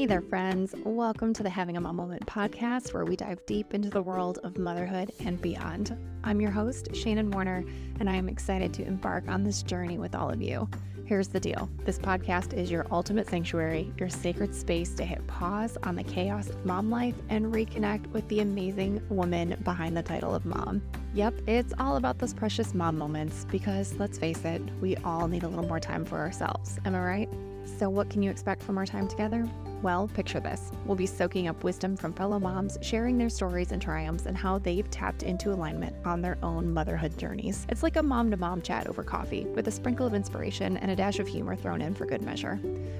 Hey there, friends. Welcome to the Having a Mom Moment podcast, where we dive deep into the world of motherhood and beyond. I'm your host, Shannon Warner, and I am excited to embark on this journey with all of you. Here's the deal. This podcast is your ultimate sanctuary, your sacred space to hit pause on the chaos of mom life and reconnect with the amazing woman behind the title of mom. Yep, it's all about those precious mom moments because, let's face it, we all need a little more time for ourselves. Am I right? So what can you expect from our time together? Well, picture this. We'll be soaking up wisdom from fellow moms, sharing their stories and triumphs and how they've tapped into alignment on their own motherhood journeys. It's like a mom-to-mom chat over coffee, with a sprinkle of inspiration and a dash of humor thrown in for good measure.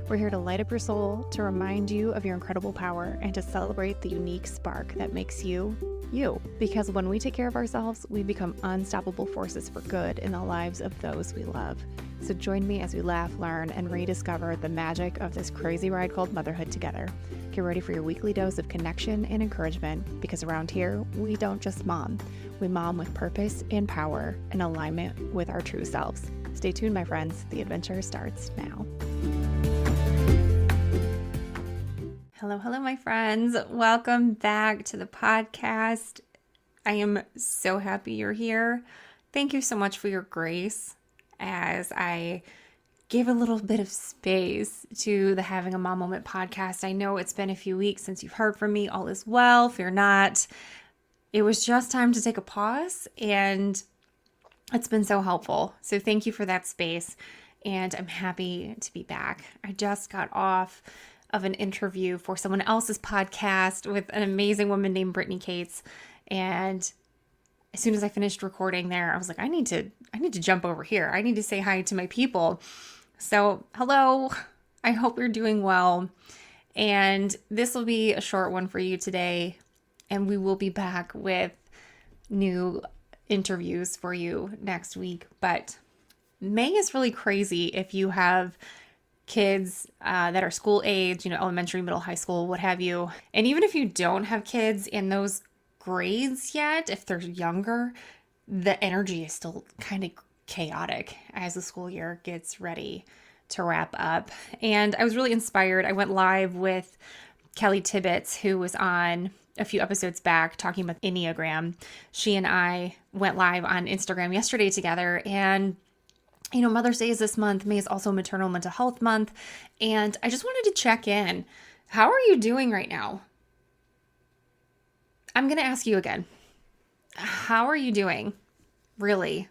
We're here to light up your soul, to remind you of your incredible power, and to celebrate the unique spark that makes you, you. Because when we take care of ourselves, we become unstoppable forces for good in the lives of those we love. So join me as we laugh, learn, and rediscover the magic of this crazy ride called motherhood together. Get ready for your weekly dose of connection and encouragement, because around here, we don't just mom. We mom with purpose and power in alignment with our true selves. Stay tuned, my friends. The adventure starts now. Hello, my friends. Welcome back to the podcast. I am so happy you're here. Thank you so much for your grace as I give a little bit of space to the Having a Mom Moment podcast. I know it's been a few weeks since you've heard from me. All is well. Fear not. It was just time to take a pause, and it's been so helpful. So thank you for that space, and I'm happy to be back. I just got off of an interview for someone else's podcast with an amazing woman named Brittany Cates, and as soon as I finished recording there, I was like, I need to jump over here. I need to say hi to my people. So, hello. I hope you're doing well. And this will be a short one for you today. And we will be back with new interviews for you next week. But May is really crazy if you have kids that are school age, elementary, middle, high school, what have you. And even if you don't have kids in those grades yet, if they're younger, the energy is still kind of chaotic as the school year gets ready to wrap up. And I was really inspired. I went live with Kelly Tibbetts, who was on a few episodes back talking about Enneagram. She and I went live on Instagram yesterday together, and Mother's Day is this month. May is also Maternal Mental Health Month. And I just wanted to check in. How are you doing right now? I'm going to ask you again. How are you doing? Really?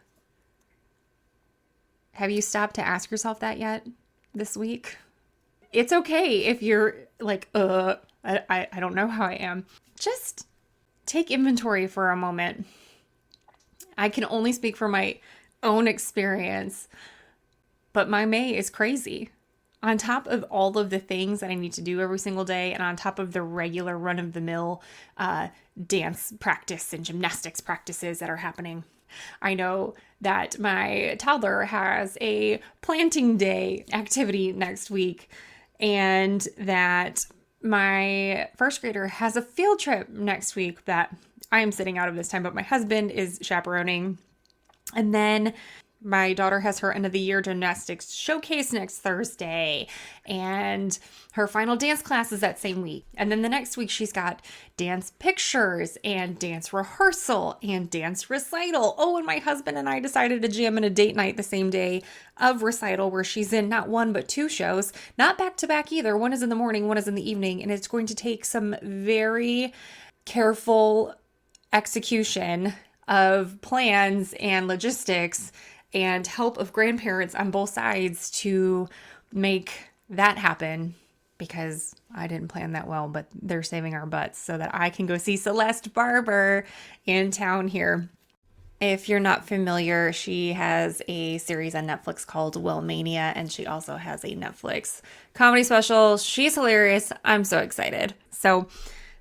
Have you stopped to ask yourself that yet this week? It's okay if you're like, I don't know how I am. Just take inventory for a moment. I can only speak for my own experience, but my May is crazy. On top of all of the things that I need to do every single day, and on top of the regular run-of-the-mill dance practice and gymnastics practices that are happening, I know that my toddler has a planting day activity next week, and that my first grader has a field trip next week that I am sitting out of this time, but my husband is chaperoning. And then my daughter has her end of the year gymnastics showcase next Thursday, and her final dance class is that same week. And then the next week she's got dance pictures and dance rehearsal and dance recital. Oh, and my husband and I decided to jam in a date night the same day of recital, where she's in not one, but two shows, not back to back either. One is in the morning, one is in the evening. And it's going to take some very careful execution of plans and logistics and help of grandparents on both sides to make that happen, because I didn't plan that well, but they're saving our butts so that I can go see Celeste Barber in town here. If you're not familiar, she has a series on Netflix called Wellmania, and she also has a Netflix comedy special. She's hilarious. I'm so excited. So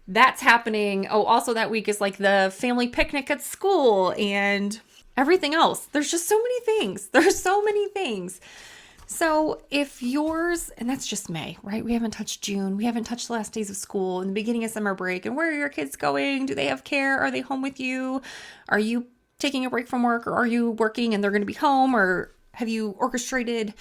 that's happening. Oh, also that week is like the family picnic at school and everything else. There's just so many things. So if yours, and that's just May, right? We haven't touched June. We haven't touched the last days of school and the beginning of summer break. And where are your kids going? Do they have care? Are they home with you? Are you taking a break from work, or are you working and they're going to be home? Or have you orchestrated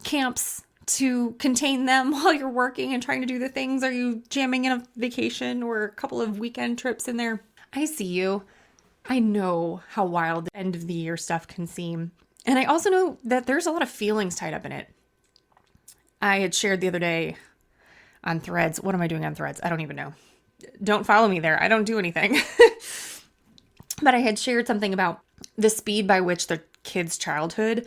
camps, to contain them while you're working and trying to do the things? Are you jamming in a vacation or a couple of weekend trips in there? I see you. I know how wild the end of the year stuff can seem. And I also know that there's a lot of feelings tied up in it. I had shared the other day on Threads. What am I doing on Threads? I don't even know. Don't follow me there. I don't do anything. But I had shared something about the speed by which the kids' childhood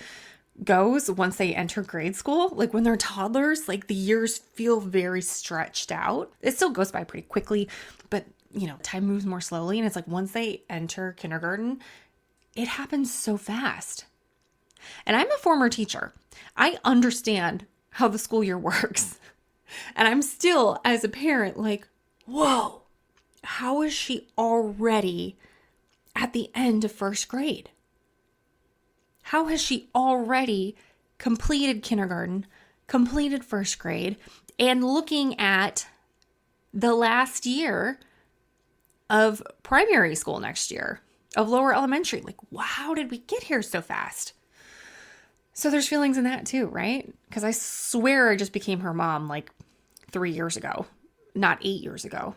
goes once they enter grade school. Like when they're toddlers, like the years feel very stretched out. It still goes by pretty quickly, but time moves more slowly. And it's like once they enter kindergarten, it happens so fast. And I'm a former teacher. I understand how the school year works. And I'm still, as a parent, like, whoa, how is she already at the end of first grade? How has she already completed kindergarten, completed first grade, and looking at the last year of primary school next year, of lower elementary? Like, wow, how did we get here so fast? So there's feelings in that too, right? Because I swear I just became her mom like 3 years ago, not 8 years ago.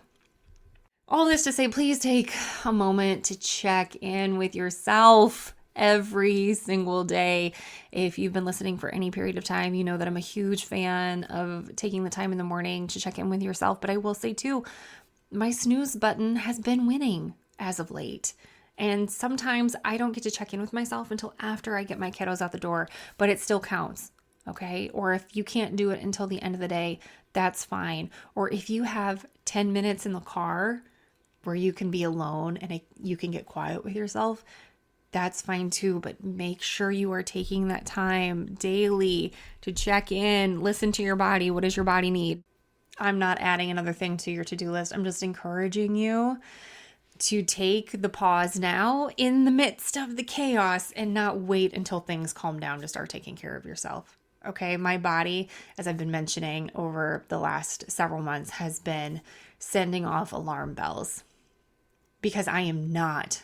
All this to say, please take a moment to check in with yourself every single day. If you've been listening for any period of time, you know that I'm a huge fan of taking the time in the morning to check in with yourself. But I will say too, my snooze button has been winning as of late. And sometimes I don't get to check in with myself until after I get my kiddos out the door, but it still counts. Okay. Or if you can't do it until the end of the day, that's fine. Or if you have 10 minutes in the car where you can be alone and you can get quiet with yourself, that's fine too. But make sure you are taking that time daily to check in, listen to your body. What does your body need? I'm not adding another thing to your to-do list. I'm just encouraging you to take the pause now in the midst of the chaos and not wait until things calm down to start taking care of yourself. Okay, my body, as I've been mentioning over the last several months, has been sending off alarm bells because I am not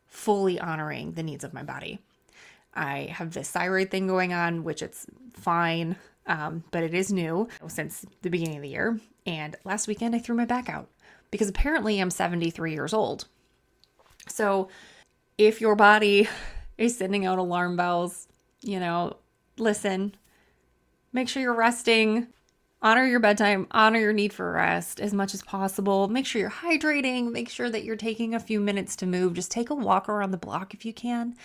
fully honoring the needs of my body. I have this thyroid thing going on, which it's fine, but it is new since the beginning of the year. And last weekend I threw my back out because apparently I'm 73 years old. So if your body is sending out alarm bells, listen. Make sure you're resting, honor your bedtime, honor your need for rest as much as possible. Make sure you're hydrating. Make sure that you're taking a few minutes to move. Just take a walk around the block if you can,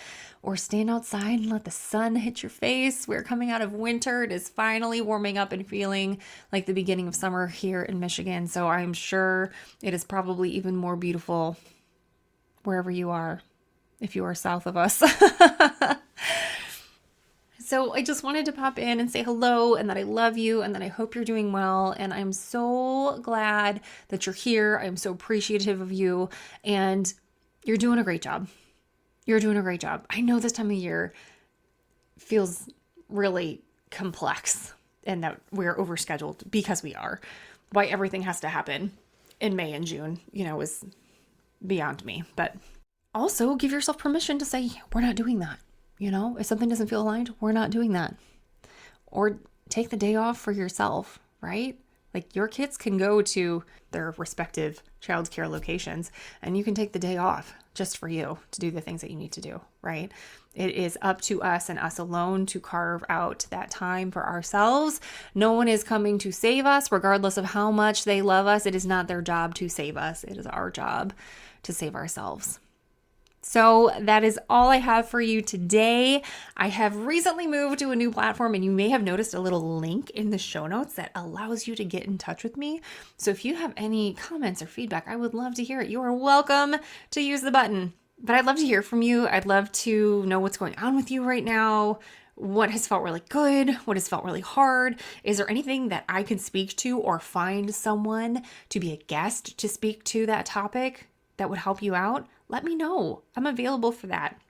or stand outside and let the sun hit your face. We're coming out of winter. It is finally warming up and feeling like the beginning of summer here in Michigan. So I'm sure it is probably even more beautiful wherever you are, if you are south of us. So I just wanted to pop in and say hello and that I love you and that I hope you're doing well. And I'm so glad that you're here. I'm so appreciative of you and you're doing a great job. You're doing a great job. I know this time of year feels really complex and that we're overscheduled because we are. Why everything has to happen in May and June, is beyond me. But also give yourself permission to say, we're not doing that. If something doesn't feel aligned, we're not doing that. Or take the day off for yourself, right? Like your kids can go to their respective childcare locations and you can take the day off just for you to do the things that you need to do, right? It is up to us and us alone to carve out that time for ourselves. No one is coming to save us, regardless of how much they love us. It is not their job to save us. It is our job to save ourselves. So that is all I have for you today. I have recently moved to a new platform and you may have noticed a little link in the show notes that allows you to get in touch with me. So if you have any comments or feedback, I would love to hear it. You are welcome to use the button, but I'd love to hear from you. I'd love to know what's going on with you right now. What has felt really good? What has felt really hard? Is there anything that I can speak to or find someone to be a guest to speak to that topic that would help you out? Let me know. I'm available for that.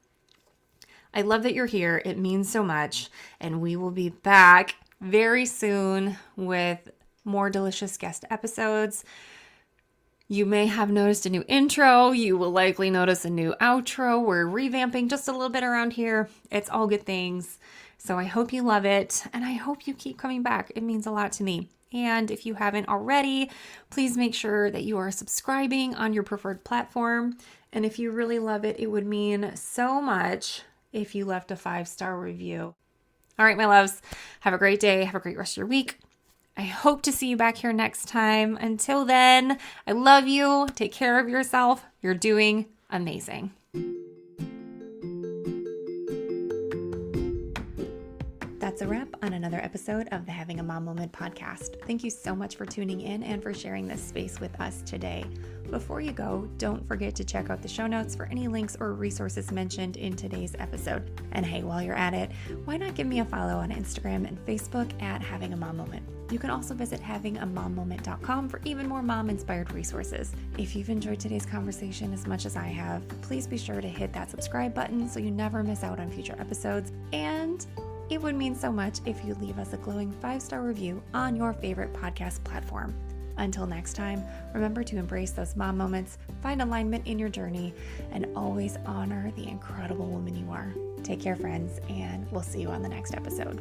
I love that you're here. It means so much. And we will be back very soon with more delicious guest episodes. You may have noticed a new intro. You will likely notice a new outro. We're revamping just a little bit around here. It's all good things. So I hope you love it, and I hope you keep coming back. It means a lot to me. And if you haven't already, please make sure that you are subscribing on your preferred platform. And if you really love it, it would mean so much if you left a 5-star review. All right, my loves, have a great day. Have a great rest of your week. I hope to see you back here next time. Until then, I love you. Take care of yourself. You're doing amazing. That's a wrap on another episode of the Having a Mom Moment podcast. Thank you so much for tuning in and for sharing this space with us today. Before you go, don't forget to check out the show notes for any links or resources mentioned in today's episode. And hey, while you're at it, why not give me a follow on Instagram and Facebook at Having a Mom Moment. You can also visit havingamaMoment.com for even more mom-inspired resources. If you've enjoyed today's conversation as much as I have, please be sure to hit that subscribe button so you never miss out on future episodes. And it would mean so much if you leave us a glowing 5-star review on your favorite podcast platform. Until next time, remember to embrace those mom moments, find alignment in your journey, and always honor the incredible woman you are. Take care, friends, and we'll see you on the next episode.